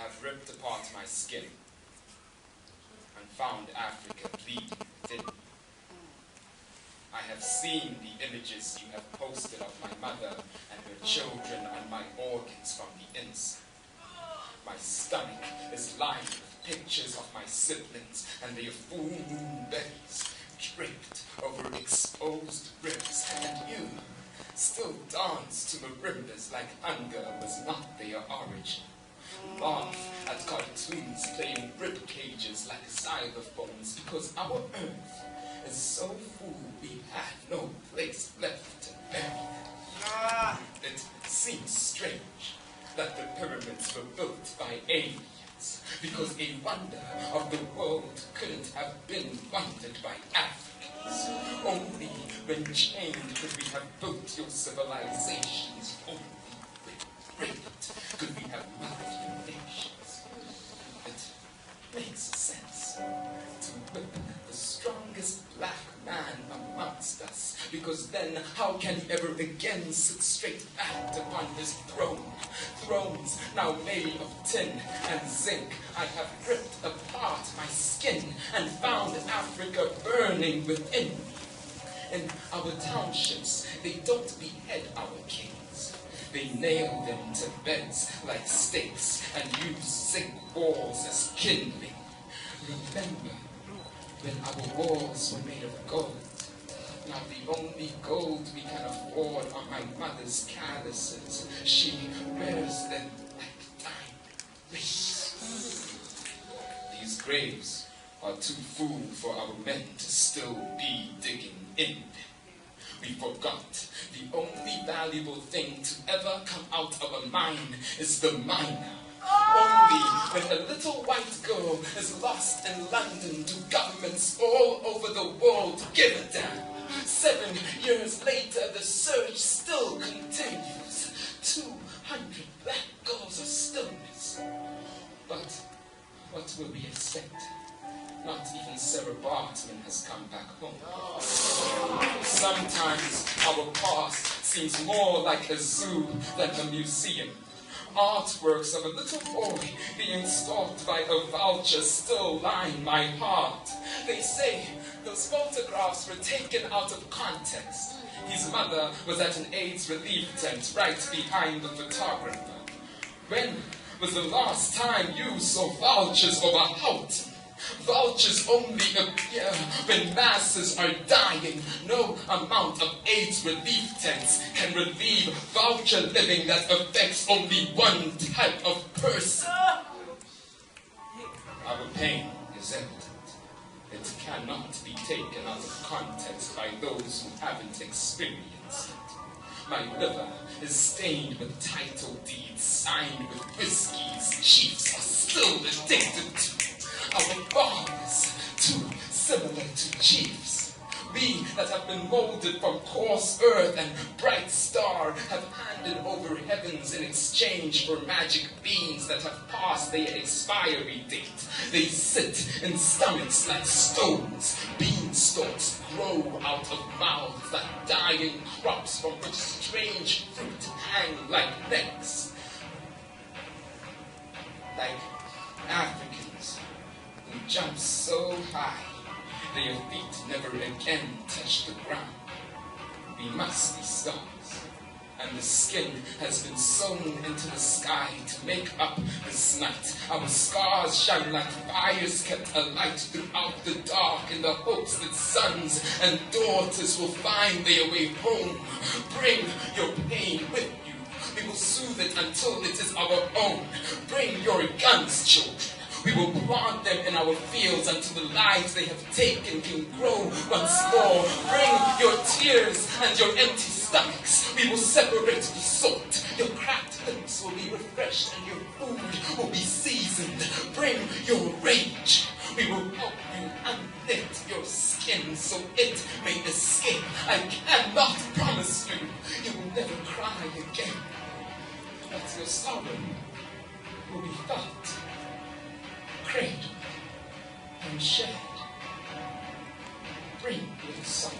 have ripped apart my skin and found Africa bleeding within. I have seen the images you have posted of my mother and her children and my organs from the inside. My stomach is lined with pictures of my siblings and their full moon bellies draped over exposed ribs, and you still dance to marimbas like hunger was not their origin. Laugh at cartoons playing rib cages like xylophones because our earth is so full we had no place left to bury them. It seems strange that the pyramids were built by aliens because a wonder of the world couldn't have been wondered by Africans. Only when chained could we have built your civilizations. Only with raped could we have mothered your nations. It makes sense to whip the strongest black man amongst us, because then how can he ever again sit straight back upon his throne? Thrones now made of tin and zinc. I have ripped apart my skin and found Africa burning within me. In our townships, they don't behead our kings. They nail them to beds like stakes and use zinc walls as kindling. Remember when our walls were made of gold? Now the only gold we can afford are my mother's calluses. She wears them like diamond rings. These graves are too full for our men to still be digging in them. We forgot the only valuable thing to ever come out of a mine is the miner. Only when a little white girl is lost in London do governments all over the world give a damn. 7 years later, the search still continues. 200 black girls are still missing. But what will we expect? Not even Sarah Bartman has come back home. Sometimes our past seems more like a zoo than a museum. Artworks of a little boy being stalked by a vulture still line my heart. They say those photographs were taken out of context. His mother was at an AIDS relief tent right behind the photographer. When was the last time you saw vultures over Houghton? Vultures only appear when masses are dying. No amount of AIDS relief tents can relieve vulture living that affects only one type of person. Our pain is evident. It cannot be taken out of context by those who haven't experienced it. My liver is stained with title deeds signed with whiskies chiefs are still addicted to. Our fathers, too similar to chiefs. We that have been molded from coarse earth and bright star have handed over heavens in exchange for magic beans that have passed their expiry date. They sit in stomachs like stones. Beanstalks grow out of mouths like dying crops from which strange fruit hang like necks. Like Africans who jump so high their feet never again touch the ground. We must be stars, and the skin has been sewn into the sky to make up this night. Our scars shine like fires kept alight throughout the dark in the hopes that sons and daughters will find their way home. Bring your pain with you. We will soothe it until it is our own. Bring your guns, children. We will plant them in our fields until the lives they have taken can grow once more. Bring your tears and your empty stomachs. We will separate the salt. Your cracked lips will be refreshed and your food will be seasoned. Bring your rage. We will help you unknit your skin so it may escape. I cannot promise you you will never cry again. But your sorrow will be felt, cradled and shared. Bring your sorrow.